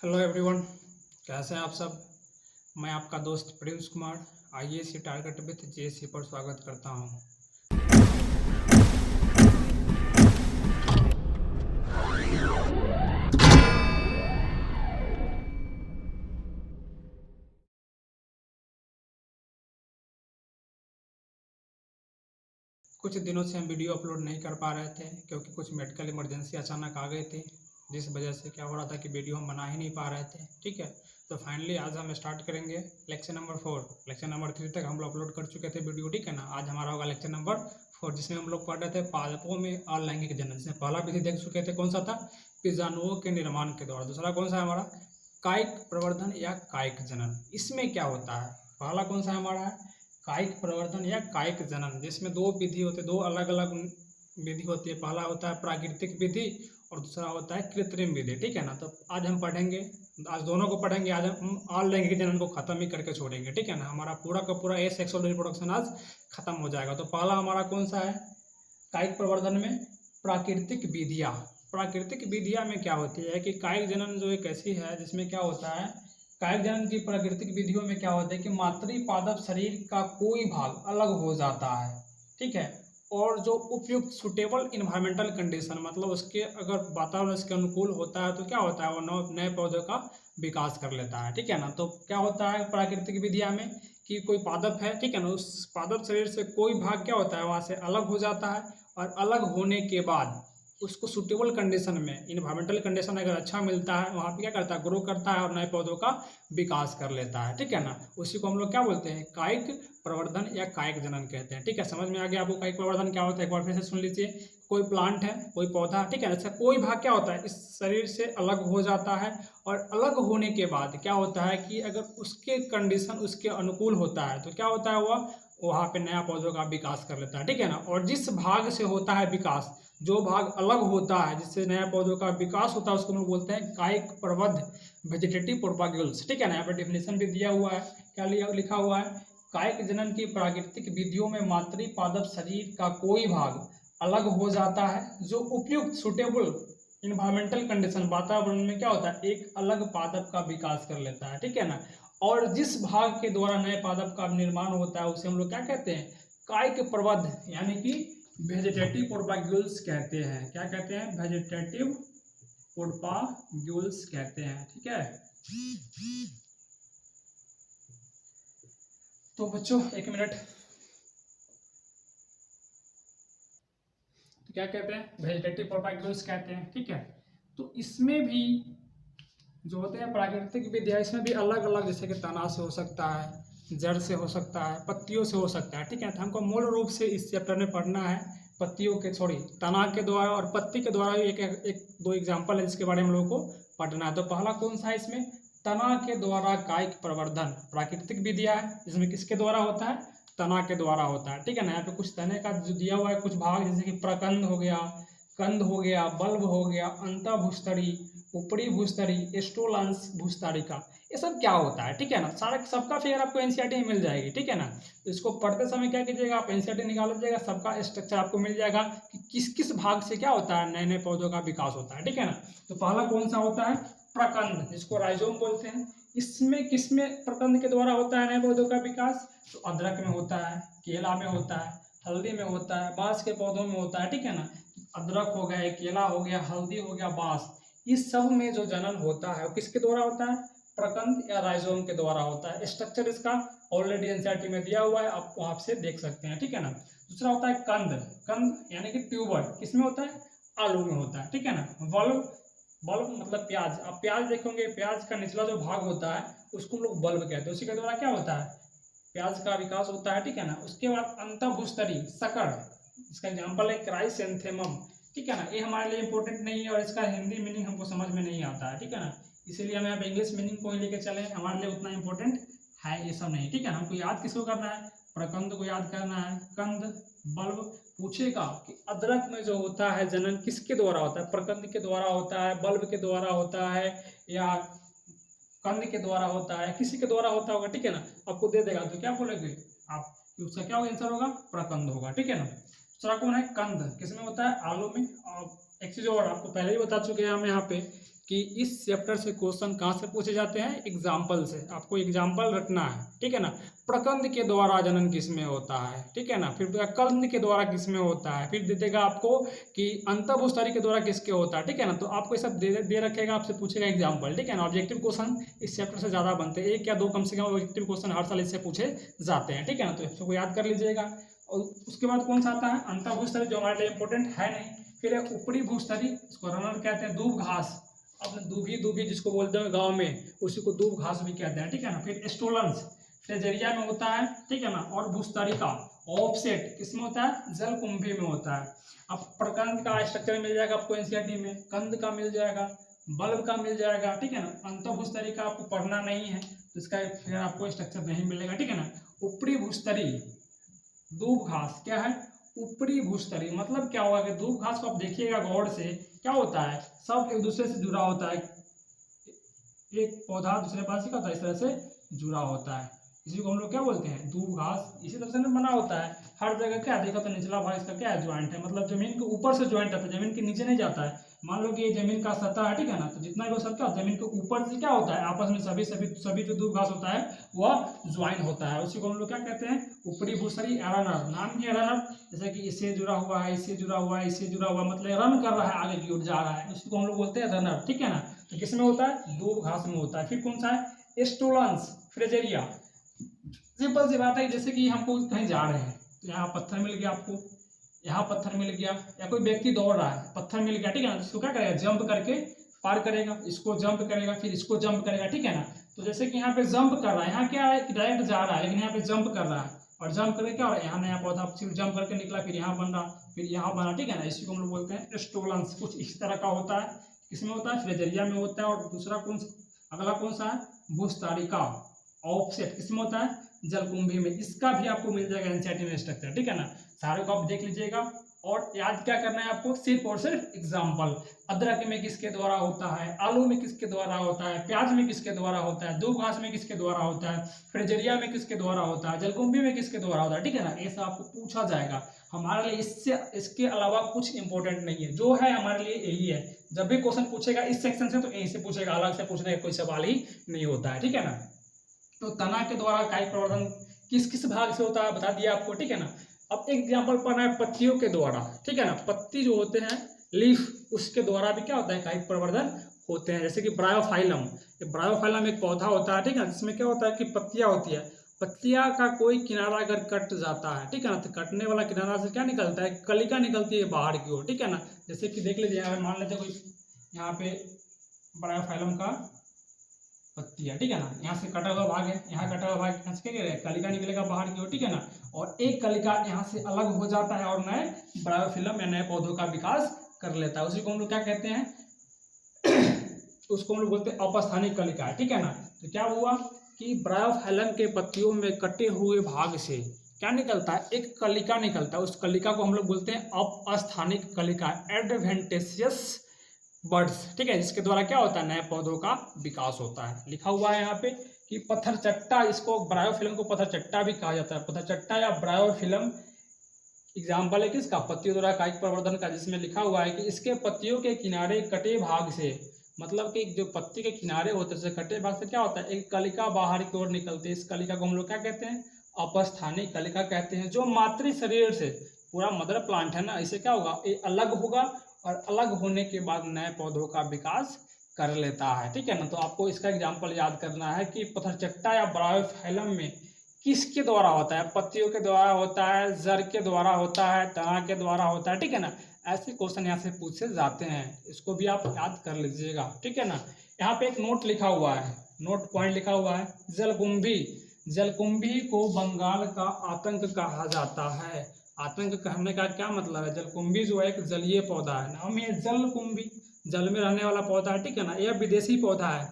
Hello everyone, कैसे हैं आप सब। मैं आपका दोस्त Prince Kumar IAS target with JSC पर स्वागत करता हूं। कुछ दिनों से हम वीडियो अपलोड नहीं कर पा रहे थे क्योंकि कुछ मेडिकल इमरजेंसी अचानक आ गई थी, जिस वजह से क्या हो रहा था कि वीडियो हम बना ही नहीं पा रहे थे। ठीक है, तो फाइनली आज हम स्टार्ट करेंगे लेक्चर नंबर 4। लेक्चर नंबर 3 तक हम लोग अपलोड कर चुके थे वीडियो, ठीक है ना। आज हमारा होगा लेक्चर नंबर 4, जिसमें हम लोग पढ़ रहे थे पादपों में अलैंगिक जनन। जिसमें पहला विधि देख चुके थे, कौन सा था, बीजाणुओं के निर्माण के द्वारा। दूसरा कौन सा है हमारा, कायिक प्रवर्धन या कायिक जनन। इसमें क्या होता है, पहला कौन सा हमारा है, कायिक प्रवर्धन या कायिक जनन, जिसमें दो विधि होते, दो अलग अलग विधि होती है। पहला होता है प्राकृतिक विधि और दूसरा होता है कृत्रिम विधि, ठीक है ना। तो आज हम पढ़ेंगे, आज दोनों को पढ़ेंगे। आज हम अलैंगिक जनन को खत्म ही करके छोड़ेंगे, ठीक है ना। हमारा पूरा का पूरा ए सेक्सुअल रिप्रोडक्शन आज खत्म हो जाएगा। तो पहला हमारा कौन सा है, कायिक प्रवर्धन में प्राकृतिक विधियाँ। प्राकृतिक विधियाँ में क्या होती है कि कायिक जनन जो एक ऐसी है जिसमें क्या होता है, कायिक जनन की प्राकृतिक विधियों में क्या होता है कि मातृ पादप शरीर का कोई भाग अलग हो जाता है, ठीक है। और जो उपयुक्त सुटेबल इन्वायरमेंटल कंडीशन, मतलब उसके अगर वातावरण इसके अनुकूल होता है तो क्या होता है, वो नए पौधों का विकास कर लेता है, ठीक है ना। तो क्या होता है प्राकृतिक विधिया में कि कोई पादप है, ठीक है ना, उस पादप शरीर से कोई भाग क्या होता है वहाँ से अलग हो जाता है, और अलग होने के बाद उसको सुटेबल कंडीशन में, इन्वायरमेंटल कंडीशन अगर अच्छा मिलता है, वहाँ पे क्या करता है, ग्रो करता है और नए पौधों का विकास कर लेता है, ठीक है ना। उसी को हम लोग क्या बोलते हैं, कायिक प्रवर्धन या कायिक जनन कहते हैं, ठीक है। समझ में आ गया आपको कायिक प्रवर्धन क्या होता है, एक बार फिर से सुन लीजिए। कोई प्लांट है, कोई पौधा, ठीक है, ऐसा कोई भाग क्या होता है इस शरीर से अलग हो जाता है, और अलग होने के बाद क्या होता है कि अगर उसके कंडीशन उसके अनुकूल होता है तो क्या होता है, वह वहाँ पे नया पौधों का विकास कर लेता है, ठीक है ना। और जिस भाग से होता है विकास, जो भाग अलग होता है जिससे नया पौधों का विकास होता है, उसको हम लोग बोलते हैं कायिक प्रवर्ध वेजिटेटिव प्रोपाग्यूल्स, ठीक है ना। यहाँ पे डेफिनेशन भी दिया हुआ है, क्या लिखा हुआ है, कायिक जनन की प्राकृतिक विधियों में मातृ पादप शरीर का कोई भाग अलग हो जाता है जो उपयुक्त सुटेबल इन्वायरमेंटल कंडीशन, वातावरण में क्या होता है एक अलग पादप का विकास कर लेता है, ठीक है ना। और जिस भाग के द्वारा नए पादप का निर्माण होता है उसे हम लोग क्या कहते हैं, कायिक प्रवर्ध यानी कि वेजिटेटिव प्रोपाग्यूल्स कहते हैं। क्या कहते हैं, वेजिटेटिव प्रोपाग्यूल्स कहते हैं, ठीक है। तो बच्चों एक मिनट, तो क्या कहते हैं, वेजिटेटिव प्रोपाग्यूल्स कहते हैं, ठीक है। तो इसमें भी जो होते हैं प्राकृतिक विधिया, इसमें भी अलग अलग, जैसे कि तना से हो सकता है, जड़ से हो सकता है, पत्तियों से हो सकता है, ठीक है। तो हमको मूल रूप से इस चैप्टर में पढ़ना है पत्तियों के, सॉरी, तना के द्वारा और पत्ती के द्वारा एक दो एग्जाम्पल है जिसके बारे में हम लोगों को पढ़ना है। तो पहला कौन सा है इसमें, तना के द्वारा कायिक प्रवर्धन प्राकृतिक विधिया है, जिसमें किसके द्वारा होता है, तना के द्वारा होता है, ठीक है ना। यहाँ पे कुछ तने का जो दिया हुआ है कुछ भाग, जैसे कि प्रकंद हो गया, कंद हो गया, बल्ब हो गया, अंतःभूस्तरी, ऊपरी भूस्तरी, स्टोलांस भूस्तारिका, ये सब क्या होता है, ठीक है ना। सारा सबका फिगर आपको एनसीईआरटी में मिल जाएगी, ठीक है ना। तो इसको पढ़ते समय क्या कीजिएगा, आप एनसीईआरटी निकाल लीजिएगा, सबका स्ट्रक्चर आपको मिल जाएगा कि किस किस भाग से क्या होता है नए नए पौधों का विकास होता है, ठीक है ना। तो पहला कौन सा होता है, प्रकंद, जिसको राइजोम बोलते हैं। इसमें किसमें प्रकंद के द्वारा होता है नए पौधों का विकास, तो अदरक में होता है, केला में होता है, हल्दी में होता है, बांस के पौधों में होता है, ठीक है ना। अदरक हो गया, केला हो गया, हल्दी हो गया, बांस, इस सब में जो जनन होता है वो किसके द्वारा होता है, प्रकंद या राइजोम के द्वारा होता है। स्ट्रक्चर इसका ऑलरेडी एनसीईआरटी में दिया हुआ है, आप वहां से देख सकते हैं, ठीक है ना। दूसरा होता है कंद, कंद यानी कि ट्यूबर, किसमें होता है, आलू में होता है, ठीक है ना। बल्ब, बल्ब मतलब प्याज, आप प्याज देखोगे, प्याज का निचला जो भाग होता है उसको हम लोग बल्ब कहते हैं, उसी के द्वारा क्या होता है प्याज का विकास होता है, ठीक है ना। उसके बाद अंतःभूस्तरी सकड़, इसका एग्जाम्पल है क्राइसेंथेमम, ठीक है ना। ये हमारे लिए इंपॉर्टेंट नहीं है और इसका हिंदी मीनिंग हमको समझ में नहीं आता है, ठीक है ना। इसीलिए हम यहाँ पे इंग्लिश मीनिंग को ही लेके चले, हमारे लिए उतना इंपॉर्टेंट है ये सब नहीं, ठीक है ना। हमको याद किसको करना है, प्रकंद को याद करना है, कंद, बल्ब। पूछेगा कि अदरक में जो होता है जनन किसके द्वारा होता है, प्रकंद के द्वारा होता है, बल्ब के द्वारा होता है, या कंद के द्वारा होता है, किसी के द्वारा होता होगा, ठीक है ना। आपको दे देगा तो क्या बोलेंगे आप, उसका क्या आंसर होगा, प्रकंद होगा, ठीक है ना। दूसरा कौन है, कंद, किसमें होता है, आलू में। और एक चीज और आपको पहले ही बता चुके हैं हम यहाँ पे कि इस चैप्टर से क्वेश्चन कहाँ से पूछे जाते हैं, एग्जाम्पल से। आपको एग्जाम्पल रखना है, ठीक है ना। प्रकंद के द्वारा जनन किसमें होता है, ठीक है ना। फिर कंद के द्वारा किसमें होता है, फिर दे देगा आपको कि अंतःभूस्थली के द्वारा किसके होता है, ठीक है ना। तो आपको ये सब दे रखेगा, आपसे पूछेगा एग्जाम्पल, ठीक है ना। ऑब्जेक्टिव क्वेश्चन इस चैप्टर से ज़्यादा बनते हैं, 1 या 2 कम से कम ऑब्जेक्टिव क्वेश्चन हर साल इससे पूछे जाते हैं, ठीक है ना। तो इसको याद कर लीजिएगा। और उसके बाद कौन सा आता है, अंतःभूस्थली, जो हमारे लिए इंपॉर्टेंट है नहीं। फिर है ऊपरी भूस्थली, इसको रनर कहते हैं। दूब घास, अपने दूबी जिसको बोलते हैं गांव में, उसी को दूब घास भी कहते हैं, ठीक है ना। फिर स्टोलन्स फ्रेजेरिया में होता है, ठीक है ना। और भूस्तरिका ऑफसेट किसमें होता है, जलकुंभी में होता है। अब प्रकंद का स्ट्रक्चर मिल जाएगा आपको एनसीईआरटी में, कंद का मिल जाएगा, बल्ब का मिल जाएगा, ठीक है ना। अंतःभूस्तरी का आपको पढ़ना नहीं है तो इसका फिर आपको स्ट्रक्चर नहीं मिलेगा, ठीक है ना। ऊपरी भूस्तरी दूब घास क्या है, ऊपरी भूस्तरी, मतलब क्या होगा कि दूब घास को आप देखिएगा गौर से, क्या होता है, सब एक दूसरे से जुड़ा होता है। एक पौधा दूसरे पास क्या होता है, इस तरह से जुड़ा होता है। इसी को हम लोग क्या बोलते हैं, दूब घास। इसी तरह से बना होता है हर जगह। क्या देखा तो निचला भाग इसका क्या है, ज्वाइंट है, मतलब जमीन के ऊपर से ज्वाइंट आता है, जमीन के नीचे नहीं जाता है। मान लो कि ये जमीन का सतह है, ठीक है ना। तो जितना भी हो सकता है जमीन के ऊपर से क्या होता है, आपस में सभी जो दूब घास होता है वह ज्वाइन होता है। उसी को हम लोग क्या कहते हैं, ऊपरी भूसरी एरानर। नाम ही एरानर, जैसे कि इससे जुड़ा हुआ है, इससे जुड़ा हुआ है, इससे जुड़ा हुआ, मतलब रन कर रहा है, आगे की ओर जा रहा है, उसी को हम लोग बोलते हैं रनर, ठीक है ना। तो किसमें होता है, दूब घास में होता है। फिर कौन सा है, स्टोलन्स फ्रेजेरिया। सिंपल सी बात है, जैसे कि हमको कहीं जा रहे हैं तो यहाँ पत्थर मिल गया आपको, यहाँ पत्थर मिल गया, या कोई व्यक्ति दौड़ रहा है, पत्थर मिल गया, ठीक है ना। इसको क्या करेगा, जंप करके पार करेगा, इसको जंप करेगा, फिर इसको जंप करेगा, ठीक है ना। तो जैसे कि यहाँ पे जंप कर रहा है, यहाँ क्या है कि डायरेक्ट जा रहा है, लेकिन यहाँ पे जंप कर रहा है, और जंप करके क्या हो रहा है, यहाँ नया पौधा सिर्फ जंप करके निकला, फिर यहाँ बन रहा, फिर यहाँ बना, ठीक है ना। इसी को हम लोग बोलते हैं स्टोलन्स। कुछ इस तरह का होता है, किसमें होता है, फ्रेजेरिया में होता है। और दूसरा अगला कौन सा है, भूस्तरिका ऑफसेट, किसमें होता है, जलकुंभी में। इसका भी आपको मिल जाएगा एनसीईआरटी में स्ट्रक्चर, ठीक है ना। सारे को आप देख लीजिएगा और याद क्या करना है आपको, सिर्फ और सिर्फ एग्जाम्पल। अदरक में किसके द्वारा होता है, आलू में किसके द्वारा होता है, प्याज में किसके द्वारा होता है, दूब घास में किसके द्वारा होता है, फ्रेजेरिया में किसके द्वारा होता है, जलकुंभी में किसके द्वारा होता है, ठीक है ना। ये सब आपको पूछा जाएगा। हमारे लिए इसके अलावा कुछ इंपॉर्टेंट नहीं है, जो है हमारे लिए यही है। जब भी क्वेश्चन पूछेगा इस सेक्शन से तो यहीं से पूछेगा, अलग से पूछने का कोई सवाल ही नहीं होता है, ठीक है ना। तो तना के द्वारा कायिक प्रवर्धन किस किस भाग से होता है बता दिया आपको, ठीक है ना। अब एक एग्जाम्पल पढ़ना है पत्तियों के द्वारा, ठीक है ना। पत्ती जो होते हैं लीफ, उसके द्वारा भी क्या होता है, कायिक प्रवर्धन होते हैं। जैसे कि ब्रायोफाइलम, ब्रायोफाइलम एक पौधा होता है, ठीक है, जिसमें क्या होता है कि पत्तियां होती है। पत्तियां का कोई किनारा अगर कट जाता है, ठीक है ना, तो कटने वाला किनारा से क्या निकलता है, कलिका निकलती है बाहर की ओर, ठीक है ना। जैसे कि देख लीजिए, यहाँ मान लेते कोई यहाँ पे ब्रायोफाइलम का पत्ती है, ठीक है ना। यहाँ से कटा हुआ भाग है, यहाँ कटा हुआ भाग, यहाँ से क्या कलिका निकलेगा बाहर की ओर, ठीक है ना। और एक कलिका यहाँ से अलग हो जाता है और नए ब्रायोफिलम या नए पौधों का विकास कर लेता है। उसी को हम लोग क्या कहते हैं, उसको हम लोग बोलते हैं अपस्थानिक कलिका, ठीक है ना। तो क्या हुआ कि ब्रायोफाइलम के पत्तियों में कटे हुए भाग से क्या निकलता है, एक कलिका निकलता है। उस कलिका को हम लोग बोलते हैं अपस्थानिक कलिका, एडवेंटेशियस बर्ड्स, ठीक है, जिसके द्वारा क्या होता है, नए पौधों का विकास होता है। लिखा हुआ है यहाँ पे कि पत्थर चट्टा, इसको ब्रायोफिलम को पत्थर चट्टा भी कहा जाता है। पत्थर चट्टा या ब्रायोफिलम एग्जाम्पल है किसका, पत्तियों द्वारा कायिक प्रवर्धन का, जिसमें लिखा हुआ है कि इसके पत्तियों के किनारे कटे भाग से, मतलब कि जो पत्ती के किनारे होते हैं कटे भाग से क्या होता है, एक कलिका बाहर की ओर निकलती है। इस कलिका को हम लोग क्या कहते हैं, अपस्थानिक कलिका कहते हैं। जो मातृ शरीर से, पूरा मदर प्लांट है ना, इसे क्या होगा, ये अलग होगा और अलग होने के बाद नए पौधों का विकास कर लेता है, ठीक है ना। तो आपको इसका एग्जाम्पल याद करना है कि पत्थरचट्टा या ब्रायोफाइलम में किसके द्वारा होता है, पत्तियों के द्वारा होता है, जड़ के द्वारा होता है, तना के द्वारा होता है, ठीक है ना। ऐसे क्वेश्चन यहाँ से पूछे जाते हैं, इसको भी आप याद कर लीजिएगा, ठीक है ना। यहाँ पे एक नोट लिखा हुआ है, नोट पॉइंट लिखा हुआ है, जलकुंभी। जलकुंभी को बंगाल का आतंक कहा जाता है। आतंक कहने का क्या मतलब है, जलकुंभी जो है एक जलीय पौधा है, नाम है जलकुंभी, जल में रहने वाला पौधा है, ठीक है ना। यह विदेशी पौधा है।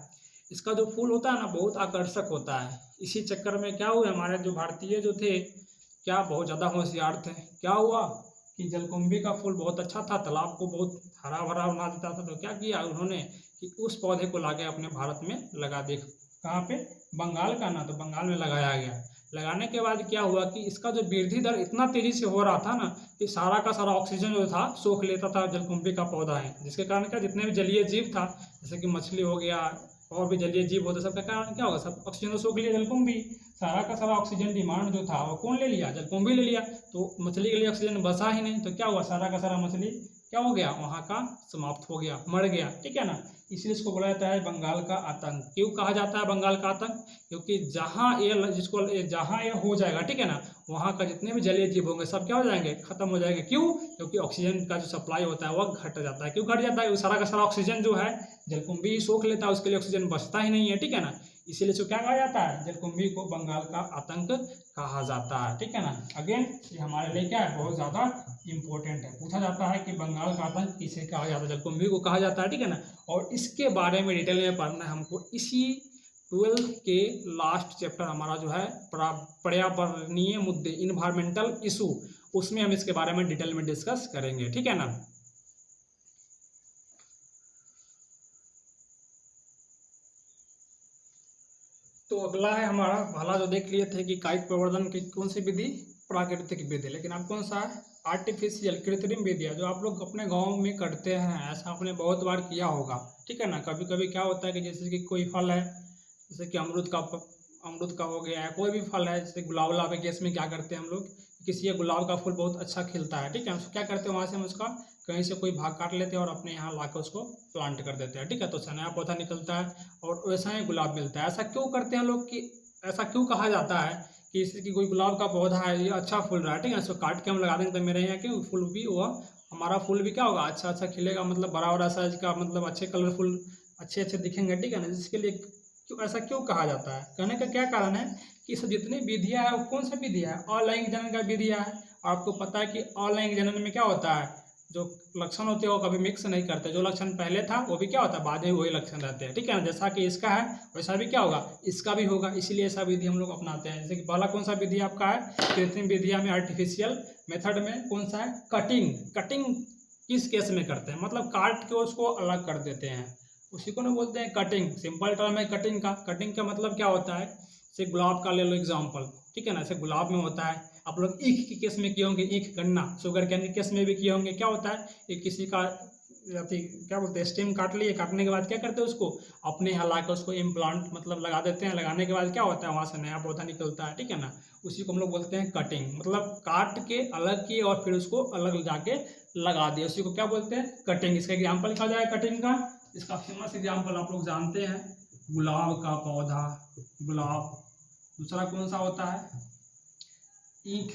इसका जो फूल होता है ना, बहुत आकर्षक होता है। इसी चक्कर में क्या हुआ, हमारे जो भारतीय जो थे क्या बहुत ज़्यादा होशियार थे। क्या हुआ कि जलकुंभी का फूल बहुत अच्छा था, तालाब को बहुत हरा भरा बना देता था। तो क्या किया उन्होंने कि उस पौधे को लाके अपने भारत में लगा दे। कहाँ पे, बंगाल का ना, तो बंगाल में लगाया गया। लगाने के बाद क्या हुआ कि इसका जो वृद्धि दर इतना तेजी से हो रहा था ना कि सारा का सारा ऑक्सीजन जो था सोख लेता था जलकुंभी का पौधा है, जिसके कारण क्या जितने भी जलीय जीव था जैसे कि मछली हो गया और भी जलीय जीव होते सबका कारण क्या होगा, सब ऑक्सीजन तो सोख लिया जलकुंभी, सारा का सारा ऑक्सीजन डिमांड जो था वो कौन ले लिया, जलकुंभी ले लिया। तो मछली के लिए ऑक्सीजन बचा ही नहीं, तो क्या हुआ, सारा का सारा मछली क्या हो गया, वहाँ का समाप्त हो गया, मर गया, ठीक है ना। इसलिए इसको बोला जाता है बंगाल का आतंक। क्यों कहा जाता है बंगाल का आतंक, क्योंकि जहाँ ये हो जाएगा, ठीक है ना, वहाँ का जितने भी जलीय जीव होंगे सब क्या हो जाएंगे, खत्म हो जाएंगे। क्यों, क्योंकि ऑक्सीजन का जो सप्लाई होता है वह घट जाता है। क्यों घट जाता है, वो सारा का सारा ऑक्सीजन जो है जलकुंभी सोख लेता है, उसके लिए ऑक्सीजन बचता ही नहीं है, ठीक है ना। इसीलिए इसको क्या कहा जाता है, जलकुंभी को बंगाल का आतंक कहा जाता है, ठीक है ना। अगेन ये हमारे लिए क्या है, बहुत ज्यादा इंपॉर्टेंट है, पूछा जाता है कि बंगाल का आतंक किसे कहा जाता है, जलकुंभी को कहा जाता है, ठीक है ना। और इसके बारे में डिटेल में पढ़ना है हमको इसी 12th के लास्ट चैप्टर हमारा जो है पर्यावरणीय मुद्दे, इन्वायरमेंटल इशू, उसमें हम इसके बारे में डिटेल में डिस्कस करेंगे, ठीक है ना। तो अगला है हमारा पहला जो देख लिए थे कि कायिक प्रवर्धन की कौन सी विधि, प्राकृतिक विधि, लेकिन अब कौन सा है, आर्टिफिशियल कृत्रिम विधि, जो आप लोग अपने गांव में करते हैं, ऐसा आपने बहुत बार किया होगा, ठीक है ना। कभी कभी क्या होता है कि जैसे कि कोई फल है, जैसे कि अमरूद का हो गया है, कोई भी फल है, जैसे गुलाब है, केस में क्या करते हैं हम लोग, किसी ये गुलाब का फूल बहुत अच्छा खिलता है, ठीक है, उसको क्या करते हैं, वहाँ से हम उसका कहीं से कोई भाग काट लेते हैं और अपने यहाँ लाकर उसको प्लांट कर देते हैं, ठीक है, तो अच्छा नया पौधा निकलता है और वैसा ही गुलाब मिलता है। ऐसा क्यों करते हैं लोग, कि ऐसा क्यों कहा जाता है कि इससे कि कोई गुलाब का पौधा है, ये अच्छा फूल रहा है, ठीक है, इसको काट के हम लगा देंगे तो मेरे यहाँ के फूल भी वह हमारा फूल भी क्या होगा, अच्छा अच्छा खिलेगा, मतलब बड़ा बड़ा साइज का, मतलब अच्छे कलरफुल अच्छे अच्छे दिखेंगे, ठीक है ना। जिसके लिए क्यों ऐसा क्यों कहा जाता है, कहने का क्या कारण है कि सब जितनी विधियां है वो कौन सा विधियां है, अलैंगिक जनन का विधियां है। और आपको पता है कि अलैंगिक जनन में क्या होता है, जो लक्षण होते हैं वो कभी मिक्स नहीं करते, जो लक्षण पहले था वो भी क्या होता है, बाद में वही लक्षण रहते हैं, ठीक है ना। जैसा कि इसका है वैसा भी क्या होगा, इसका भी होगा, इसीलिए ऐसा विधि हम लोग अपनाते हैं। जैसे कि पहला कौन सा विधि आपका है, कृत्रिम विधिया में आर्टिफिशियल मेथड में कौन सा है, कटिंग। कटिंग किस केस में करते हैं, मतलब काट के उसको अलग कर देते हैं, उसी को ना बोलते हैं कटिंग। सिंपल टर्म है कटिंग का। कटिंग का मतलब क्या होता है, जैसे गुलाब का ले लो एग्जाम्पल, ठीक है ना, जैसे गुलाब में होता है, आप लोग ईख के केस में किए होंगे, ईख गन्ना शुगर कैन के केस में भी किए होंगे। क्या होता है, ये किसी का क्या बोलते हैं, स्टेम काट लिए, काटने के बाद क्या करते हैं, उसको अपने यहाँ लाकर उसको इम्प्लांट मतलब लगा देते हैं। लगाने के बाद क्या होता है, वहाँ से नया पौधा निकलता है, ठीक है ना। उसी को हम लोग बोलते हैं कटिंग, मतलब काट के अलग किए और फिर उसको अलग जाके लगा दिए, उसी को क्या बोलते हैं, कटिंग। इसका एग्जाम्पल लिखा जाए कटिंग का, इसका फेमस एग्जाम्पल आप लोग जानते हैं, गुलाब का पौधा, गुलाब। दूसरा कौन सा होता है, ईख,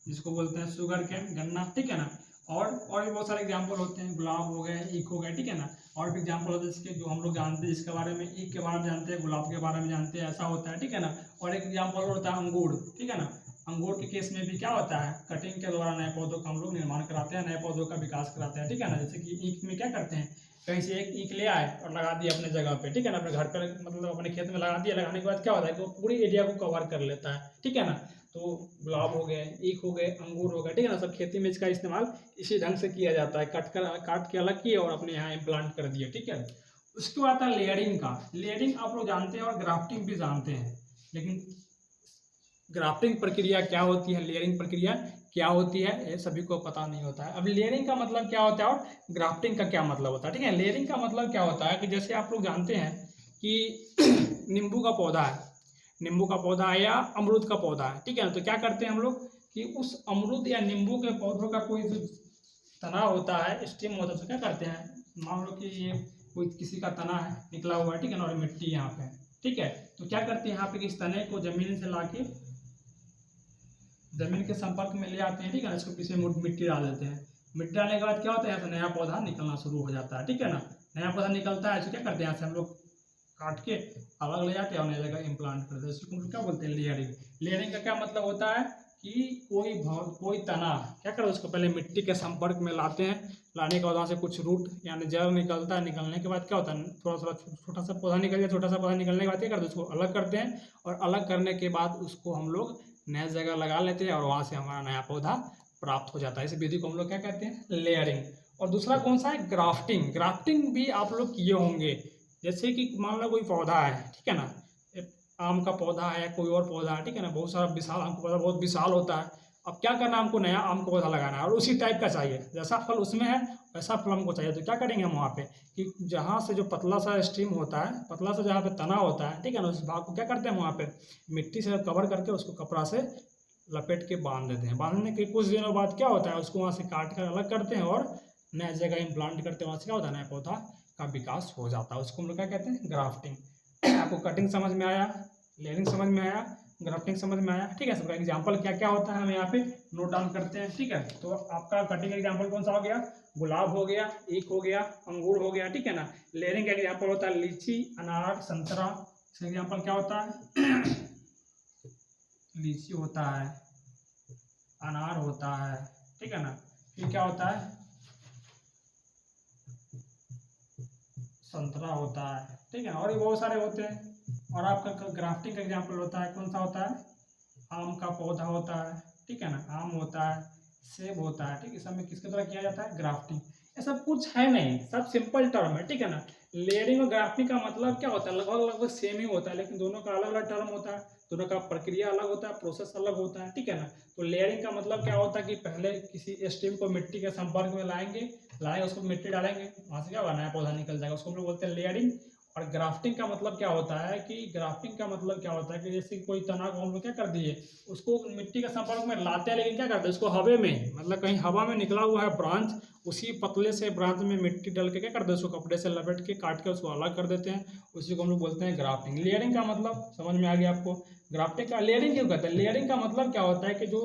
जिसको बोलते हैं शुगर कैन, गन्ना, ठीक है ना। और भी बहुत सारे एग्जाम्पल होते हैं, गुलाब हो गए, ईख हो गए, ठीक है ना। और भी एग्जाम्पल होते हैं जिसके जो हम लोग जानते हैं, जिसके बारे में ईख के बारे में जानते हैं, गुलाब के बारे में जानते हैं, ऐसा होता है, ठीक है ना। और एक एग्जाम्पल होता है अंगूर, ठीक है ना। अंगूर के केस में भी क्या होता है, कटिंग के द्वारा नए पौधों का हम लोग निर्माण कराते हैं, नए पौधों का विकास कराते हैं, ठीक है ना। जैसे कि ईख में क्या करते हैं, कहीं से एक ईख ले आए और लगा दिए अपने जगह पे, ठीक है ना, अपने घर पर मतलब अपने खेत में लगा दिया। लगाने के बाद क्या होता है कि वो पूरी एरिया को कवर कर लेता है, ठीक है ना। तो गुलाब हो गए, ईख हो गए, अंगूर हो गए, ठीक है ना, सब खेती में इसका इस्तेमाल इसी ढंग से किया जाता है, काट के अलग किए और अपने यहाँ इम्प्लांट कर दिए, ठीक है। उसके बाद आता है लेयरिंग का। लेयरिंग आप लोग जानते हैं और ग्राफ्टिंग भी जानते हैं, लेकिन ग्राफ्टिंग प्रक्रिया क्या होती है, लेयरिंग प्रक्रिया क्या होती है, ये सभी को पता नहीं होता है। अब लेयरिंग का मतलब क्या होता है और ग्राफ्टिंग का क्या मतलब होता है, ठीक है। लेयरिंग का मतलब क्या होता है कि जैसे आप लोग जानते हैं कि नींबू का पौधा है, नींबू का पौधा है या अमरूद का पौधा है, ठीक है ना। तो क्या करते हैं हम लोग कि उस अमरूद या नींबू के पौधों का कोई जो तना होता है, स्टेम होता है, तो क्या करते हैं, मान लो कि ये कोई किसी का तना है निकला हुआ है, ठीक है ना, और मिट्टी यहाँ पे, ठीक है। तो क्या करते हैं यहाँ पे, इस तने को जमीन से लाके जमीन के संपर्क में ले आते हैं, ठीक है ना, इसको किसी मिट्टी डाल देते हैं। मिट्टी डालने के बाद क्या होता है, यहाँ से नया पौधा निकलना शुरू हो जाता है, ठीक है ना। नया पौधा निकलता है, तो क्या करते हैं, यहाँ से हम लोग काट के अलग ले जाते हैं और नई जगह इम्प्लांट करते हैं। इसको क्या बोलते हैं, लेयरिंग। लेयरिंग का क्या मतलब होता है कि कोई तना क्या करो, उसको पहले मिट्टी के संपर्क में लाते हैं, लाने के बाद वहाँ से कुछ रूट यानी जड़ निकलता है, निकलने के बाद क्या होता है, थोड़ा थोड़ा छोटा सा पौधा निकल गया, छोटा सा पौधा निकलने के बाद क्या करते हैं, उसको अलग करते हैं, और अलग करने के बाद उसको हम लोग नया जगह लगा लेते हैं और वहाँ से हमारा नया पौधा प्राप्त हो जाता है। इस विधि को हम लोग क्या कहते हैं, लेयरिंग। और दूसरा कौन सा है, ग्राफ्टिंग। ग्राफ्टिंग भी आप लोग किए होंगे, जैसे कि मान लो कोई पौधा है, ठीक है ना, आम का पौधा है, कोई और पौधा है, ठीक है ना, बहुत सारा विशाल आम का पौधा बहुत विशाल होता है। अब क्या करना है, हमको नया आम का पौधा लगाना है और उसी टाइप का चाहिए, जैसा फल उसमें है वैसा फल हमको चाहिए। तो क्या करेंगे हम वहाँ पे कि जहाँ से जो पतला सा स्टीम होता है, पतला सा जहाँ पे तना होता है, ठीक है ना, उस भाग को क्या करते हैं वहाँ पे मिट्टी से कवर करके उसको कपड़ा से लपेट के बांध देते हैं। बांधने के कुछ दिनों बाद क्या होता है, उसको वहाँ से काट कर अलग करते हैं और नया जगह इम्प्लांट करते हैं। वहाँ से क्या होता है, नया पौधा का विकास हो जाता है। उसको हम लोग क्या कहते हैं, ग्राफ्टिंग। आपको कटिंग समझ में आया, लेयरिंग समझ में आया, ग्राफ्टिंग समझ में आया, ठीक है। सबका एग्जाम्पल क्या क्या होता है हम यहाँ पे नोट डाउन करते हैं, ठीक है। तो आपका कटिंग एग्जाम्पल कौन सा हो गया, गुलाब हो गया, ईख हो गया, अंगूर हो गया, ठीक है ना। लेयरिंग का एग्जाम्पल होता है लीची, अनार, संतरा। इसका एग्जाम्पल क्या होता है, लीची होता है, अनार होता है, ठीक है ना। फिर क्या होता है, संतरा होता है, ठीक है ना, और ये बहुत सारे होते हैं। और आपका ग्राफ्टिंग का एग्जाम्पल होता है कौन सा होता है, आम का पौधा होता है, ठीक है ना, आम होता है, सेब होता है, ठीक है। सब में किसके द्वारा किया जाता है, ग्राफ्टिंग। ये सब कुछ है नहीं, सब सिंपल टर्म है, ठीक है ना। लेयरिंग और ग्राफ्टिंग का मतलब क्या होता है, लगभग लगभग सेम ही होता है, लेकिन दोनों का अलग अलग टर्म होता है, दोनों का प्रक्रिया अलग होता है, प्रोसेस अलग होता है, ठीक है ना। तो लेयरिंग का मतलब क्या होता है कि पहले किसी स्टेम को मिट्टी के संपर्क में लाएंगे, उसको मिट्टी डालेंगे, वहाँ से क्या होगा, नया पौधा निकल जाएगा, उसको हम लोग बोलते हैं लेयरिंग। और ग्राफ्टिंग का मतलब क्या होता है कि ग्राफ्टिंग का मतलब क्या होता है कि जैसे कोई तना को हम लोग क्या कर दिए, उसको मिट्टी के संपर्क में लाते हैं, लेकिन क्या करते हैं उसको हवे में, मतलब कहीं हवा में निकला हुआ है ब्रांच, उसी पतले से ब्रांच में मिट्टी डाल के क्या करते हैं, उसको कपड़े से लपेट के काट के उसको अलग कर देते हैं, उसी को हम लोग बोलते हैं ग्राफ्टिंग। लेयरिंग का मतलब समझ में आ गया आपको। ग्राफ्टिंग का लेयरिंग क्यों कहते हैं, लेयरिंग का मतलब क्या होता है कि जो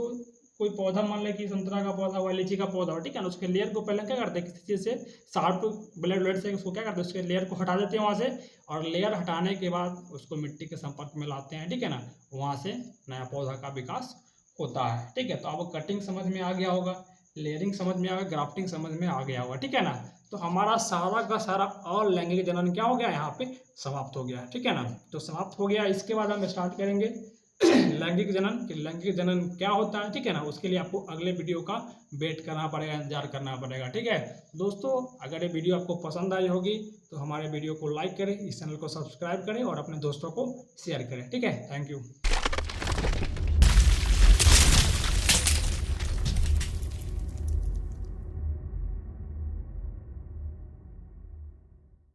कोई पौधा मान लें कि संतरा का पौधा हुआ, लीची का पौधा हो, ठीक है ना, उसके लेयर को पहले क्या करते हैं किसी चीज़ से शार्प ब्लेड से उसको क्या करते हैं, उसके लेयर को हटा देते हैं वहाँ से, और लेयर हटाने के बाद उसको मिट्टी के संपर्क में लाते हैं, ठीक है ना, वहाँ से नया पौधा का विकास होता है, ठीक है। तो आपको कटिंग समझ में आ गया होगा, लेयरिंग समझ में आ गया, ग्राफ्टिंग समझ में आ गया होगा, ठीक है ना। तो हमारा सारा का सारा और लैंगिक जनन क्या हो गया, यहाँ पे समाप्त हो गया, ठीक है ना। तो समाप्त हो गया, इसके बाद हम स्टार्ट करेंगे लैंगिक जनन कि लैंगिक जनन क्या होता है, ठीक है ना। उसके लिए आपको अगले वीडियो का वेट करना पड़ेगा, इंतजार करना पड़ेगा, ठीक है। दोस्तों अगर ये वीडियो आपको पसंद आई होगी तो हमारे वीडियो को लाइक करें, इस चैनल को सब्सक्राइब करें और अपने दोस्तों को शेयर करें, ठीक है। Thank you.